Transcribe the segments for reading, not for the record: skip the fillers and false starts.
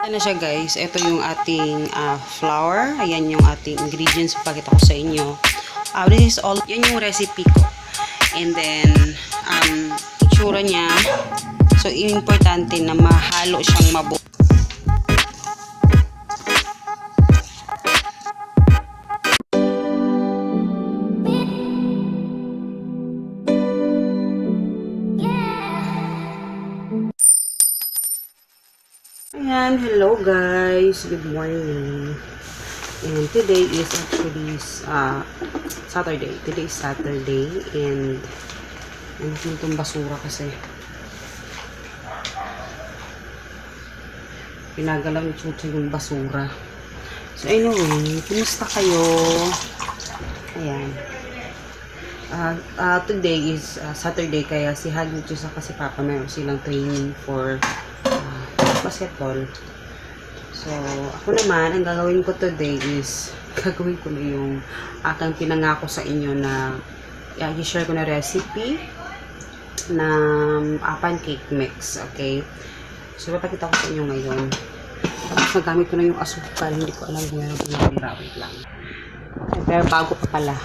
Ito na siya guys. Ito yung ating flour. Ayan yung ating ingredients. Pakita ko sa inyo. This is all. Yan yung recipe ko. And then, itsura niya. So, importante na mahalo siyang mabuo. Ayan, hello guys. Good morning. And today is actually Saturday. Today is Saturday and ano itong basura kasi. Pinagalaw ni Chucho yung basura. So anyway, kumusta kayo? Ayan. Today is Saturday kaya si Hagi Chucho kasi Papa meron silang training for basketball. So, ako naman, ang gagawin ko today is, gagawin ko na yung aking pinangako sa inyo na i-share ko na recipe na pancake mix, okay? So, papakita ko sa inyo ngayon. Tapos, nagamit ko na yung asukal. Hindi ko alam kung meron ko na wait lang. Pero bago pa pala,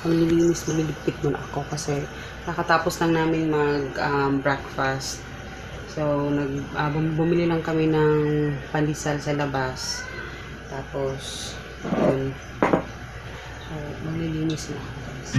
ang nililigpit muna ako kasi nakatapos lang namin mag-breakfast. So, bumili lang kami ng pandesal sa labas. Tapos, yun. So, maglilinis na ako, guys.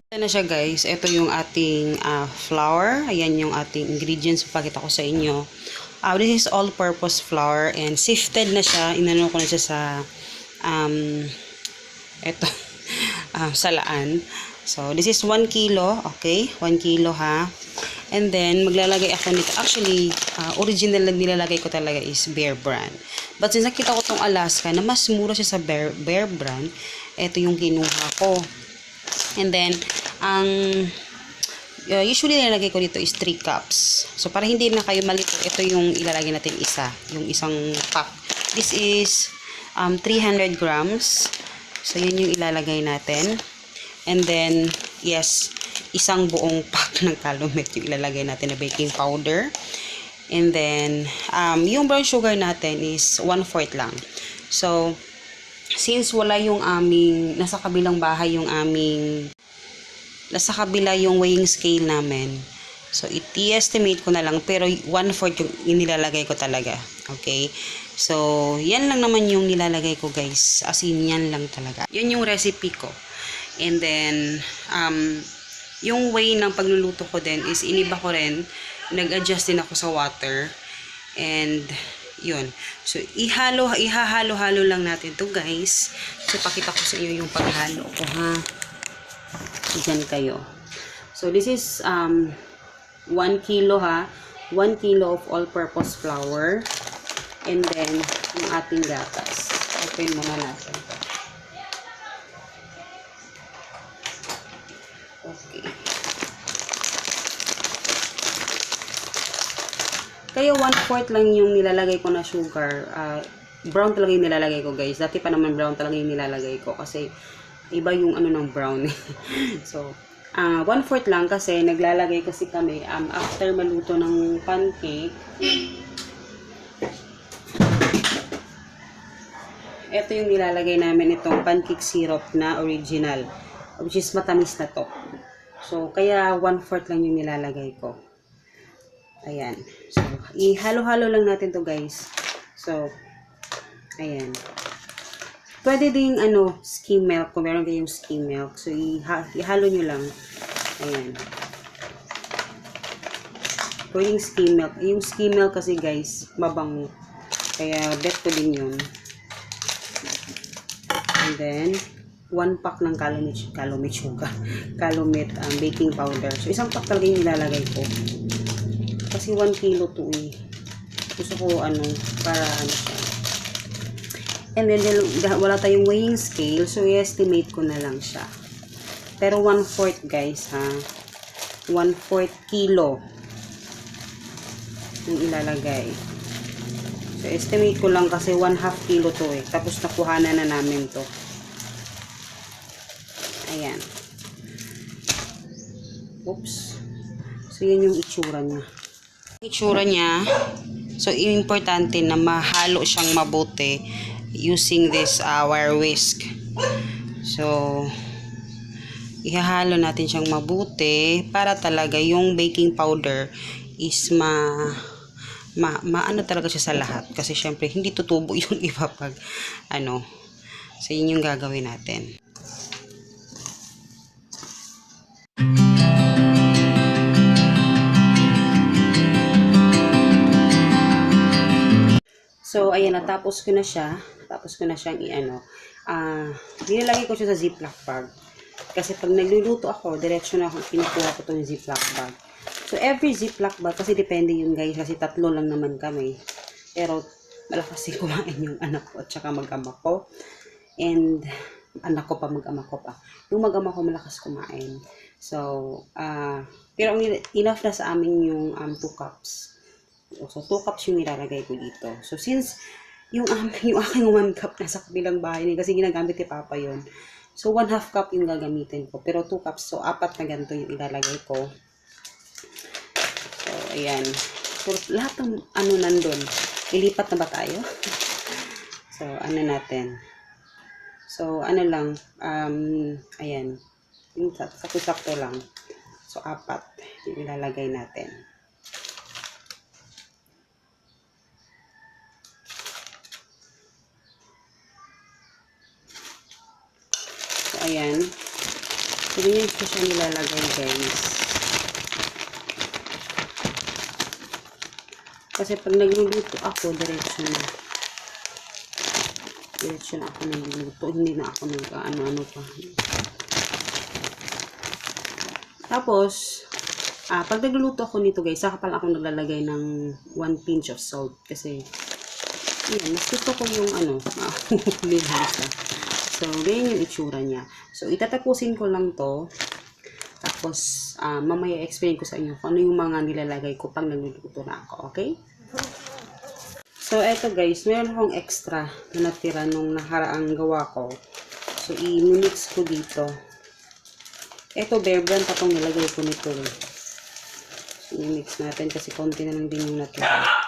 Ito na siya, guys. Ito yung ating flour. Ayan yung ating ingredients. Pakita ko sa inyo. This is all-purpose flour and sifted na siya. Inano ko na siya sa salaan. So, this is 1 kilo. Okay? 1 kilo ha. And then, maglalagay ako nito. Actually, original na nilalagay ko talaga is Bear Brand. But since nakita ko tong Alaska na mas mura siya sa Bear Brand, ito yung kinuha ko. And then, usually nilalagay ko dito is 3 cups. So, para hindi na kayo malito, ito yung ilalagay natin isa. Yung isang pack. This is 300 grams. So, yun yung ilalagay natin. And then, yes, isang buong pack ng calumet yung ilalagay natin na baking powder. And then, yung brown sugar natin is 1/4 lang. So, since wala yung nasa kabilang bahay yung nasa kabila yung weighing scale namin. So, i-estimate ko na lang. Pero, 1/4 yung inilalagay ko talaga. Okay? So, yan lang naman yung nilalagay ko, guys. As in, yan lang talaga. Yun yung recipe ko. And then, yung way ng pagluluto ko din is iniba ko rin. Nag-adjust din ako sa water. And, yun. So, ihahalo-halo lang natin to, guys. So, pakita ko sa inyo yung paghalo ko, ha? Diyan kayo. So, this is 1 kilo ha. 1 kilo of all-purpose flour. And then, yung ating gatas. Open muna natin. Okay. Kaya 1/4 lang yung nilalagay ko na sugar. Brown talaga yung nilalagay ko, guys. Dati pa naman brown talaga yung nilalagay ko. Kasi, iba yung ng brown. So, 1/4 lang kasi naglalagay kasi kami after maluto ng pancake. Ito yung nilalagay namin itong pancake syrup na original, which is matamis na to. So, kaya 1/4 lang yung nilalagay ko. Ayan. So, ihalo-halo lang natin to, guys. So, ayan. Pwede ding skim milk kung meron kayong skim milk. So, ihalo nyo lang. Ayan. Pwedeng skim milk. Yung skim milk kasi, guys, mabango. Kaya, bet ko din yun. And then, 1 pack ng calumet sugar. Calumet baking powder. So, isang pack talaga yung nilalagay ko. Kasi 1 kilo to eh. Gusto ko, para siya. And then, wala tayong weighing scale, so i-estimate ko na lang siya. Pero 1/4 guys, ha. 1/4 kilo yung ilalagay. So, So, estimate ko lang kasi 1/2 kilo to eh. Tapos nakuhanan na namin to. Ayan. Oops. So, yun yung itsura niya. Itsura niya, so importante na mahalo siyang mabuti using this wire whisk. So, ihahalo natin siyang mabuti para talaga yung baking powder is maano talaga siya sa lahat. Kasi syempre, hindi tutubo yung iba pag ano. So, yun yung gagawin natin. So, ayan, natapos ko na siya. Tapos ko na siyang i-ano. Nilalagay ko siya sa ziploc bag. Kasi pag nagluluto ako, diretso na ako, kinukuha ko itong ziploc bag. So, every ziploc bag, kasi depende yun guys, kasi 3 lang naman kami. Pero, malakas kumain yung anak ko at saka mag-ama ko. And, anak ko pa, mag-ama ko pa. Yung mag-ama ko malakas kumain. So, pero enough na sa amin yung 2 cups. So, 2 cups yung nilalagay ko dito. So, since yung aking 1 cup nasa kabilang bahay kasi ginagamit ni Papa yon. So, 1/2 cup yung gagamitin ko. Pero 2 cups, so 4 na ganito yung ilalagay ko. So, ayan. So, lahat ng ano nandun. Ilipat na ba tayo? So, ano natin. So, ano lang. Ayan. Yung sakto-sakto lang. So, 4 yung ilalagay natin. Ayan. So, ganyan ko siya nilalagay, guys. Kasi pag nagluluto ako, diretso na. Diretso na ako nagluluto. Hindi na ako nag-ano-ano pa. Tapos, pag nagluluto ako nito, guys, saka pala ako naglalagay ng 1 pinch of salt. Kasi, ayan, mas gusto ko yung lihasa. So, ganyan yung itsura niya. So, itatapusin ko lang to. Tapos, mamaya explain ko sa inyo kung ano yung mga nilalagay ko pag nagluluto na ako. Okay? So, eto guys, meron akong extra na natira nung nakaraang gawa ko. So, i-mix ko dito. Eto, Bear Brand pa itong nilagay ko nito. So, i-mix natin kasi konti na lang din yung natira.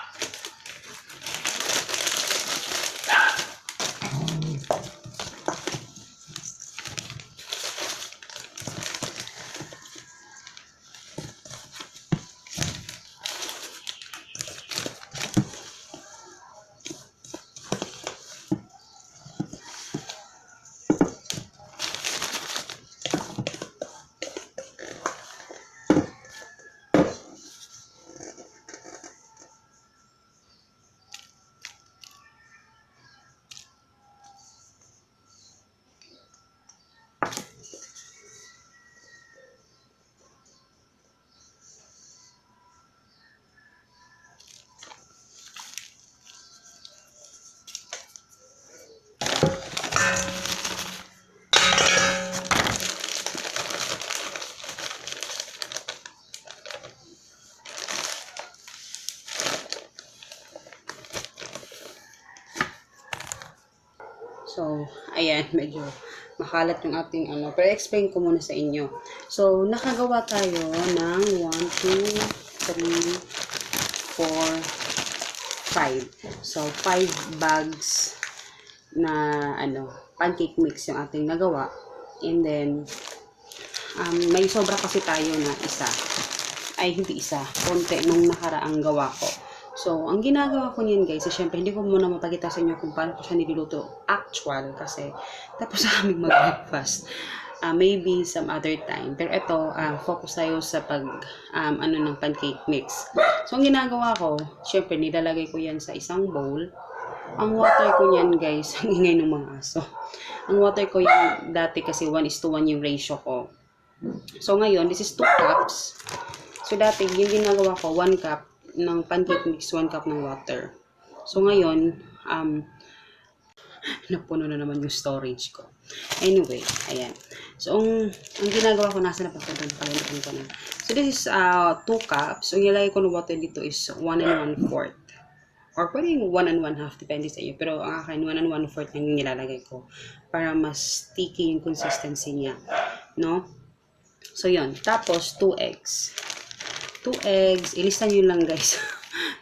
So, ayan, medyo makalat yung ating ano. Pero explain ko muna sa inyo. So, nakagawa tayo ng 1, 2, 3, 4, 5. So, 5 bags na pancake mix yung ating nagawa. And then, may sobra kasi tayo na isa. Ay, hindi isa. Konti nung nakaraang gawa ko. So, ang ginagawa ko niyan guys, syempre hindi ko muna mapakita sa inyo kung paano ko siya niluluto actual kasi tapos sa aming mag-breakfast. Maybe some other time. Pero ito, focus tayo sa ng pancake mix. So, ang ginagawa ko, syempre nilalagay ko yan sa isang bowl. Ang water ko niyan guys, ang ingay ng mga aso. Ang water ko yan dati kasi 1:1 yung ratio ko. So, ngayon, this is 2 cups. So, dati, yung ginagawa ko, 1 cup ng pancake mix, 1 cup ng water. So, ngayon, napuno na naman yung storage ko. Anyway, ayan. So, ang ginagawa ko, nasa na pagkakalimutan ko na. So, this is 2 cups. So, yung nilagay ko ng water dito is 1 1/4. Or pwedeng 1 and 1/2, depende sa iyo. Pero ang akin, 1 and 1/4 lang yung nilalagay ko. Para mas sticky yung consistency niya. No? So, yun. Tapos, 2 eggs. 2 eggs. Ilista nyo lang, guys.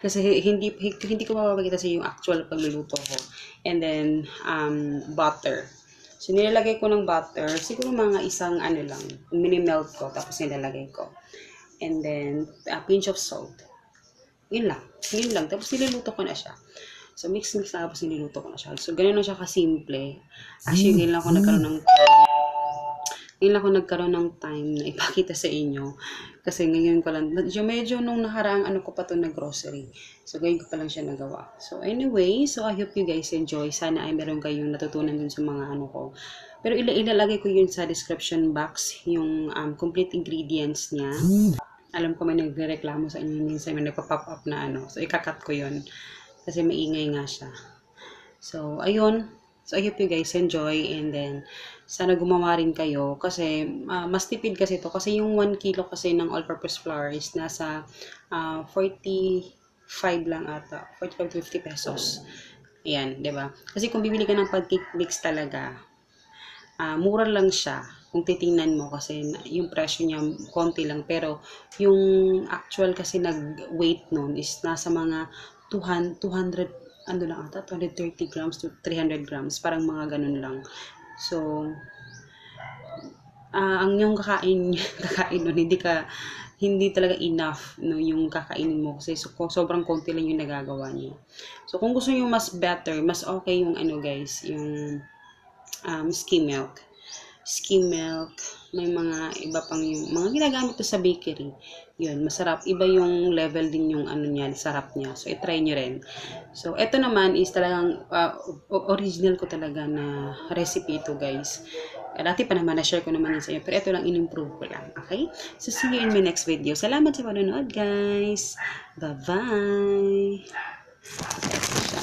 Kasi hindi ko mapapakita sa yung actual pagluluto ko. And then, butter. So, nilalagay ko ng butter. Siguro mga isang ano lang. Mini-melt ko. Tapos nilalagay ko. And then, a pinch of salt. Yun lang. Yun lang. Tapos niluluto ko na siya. So, mix na tapos niluluto ko na siya. So, ganun na siya kasimple. Actually, ngayon lang ako nagkaroon ng time na ipakita sa inyo. Kasi ngayon ko lang, medyo nung nakaraang ano ko pa to na grocery. So, ngayon ko pa lang siya nagawa. So, anyway, so I hope you guys enjoy. Sana ay meron kayong natutunan dun sa mga ano ko. Pero ilalagay ko yun sa description box, yung complete ingredients niya. Alam ko may nagreklamo sa inyo, minsan may nagpa-pop up na ano. So, ikakat ko yun. Kasi maingay nga siya. So, ayun. So, I hope you guys enjoy. And then, sana gumawa rin kayo. Kasi, mas tipid kasi ito. Kasi yung 1 kilo kasi ng all-purpose flour is nasa 45 lang ata. 45 to 50 pesos. Ayan, di ba? Kasi kung bibili ka ng pancake mix talaga, mura lang siya kung titingnan mo kasi yung presyo niya konti lang pero yung actual kasi nag-weight nun is nasa mga 200 ano lang ata 230 grams to 300 grams parang mga ganun lang. So ang yung kakain nun hindi talaga enough no yung kakainin mo kasi sobrang konti lang yung nagagawa niyo. So kung gusto niyo mas better, mas okay yung ano guys, yung skim milk. Skim milk, may mga iba pang yung mga ginagamit to sa bakery. Yun, masarap. Iba yung level din yung ano niya, sarap niya. So, i-try nyo rin. So, ito naman is talagang original ko talaga na recipe ito, guys. Dati pa naman, na-share ko naman yun sa inyo. Pero ito lang, in-improve ko lang. Okay? So, see you in my next video. Salamat sa panonood, guys. Bye-bye! Ito siya.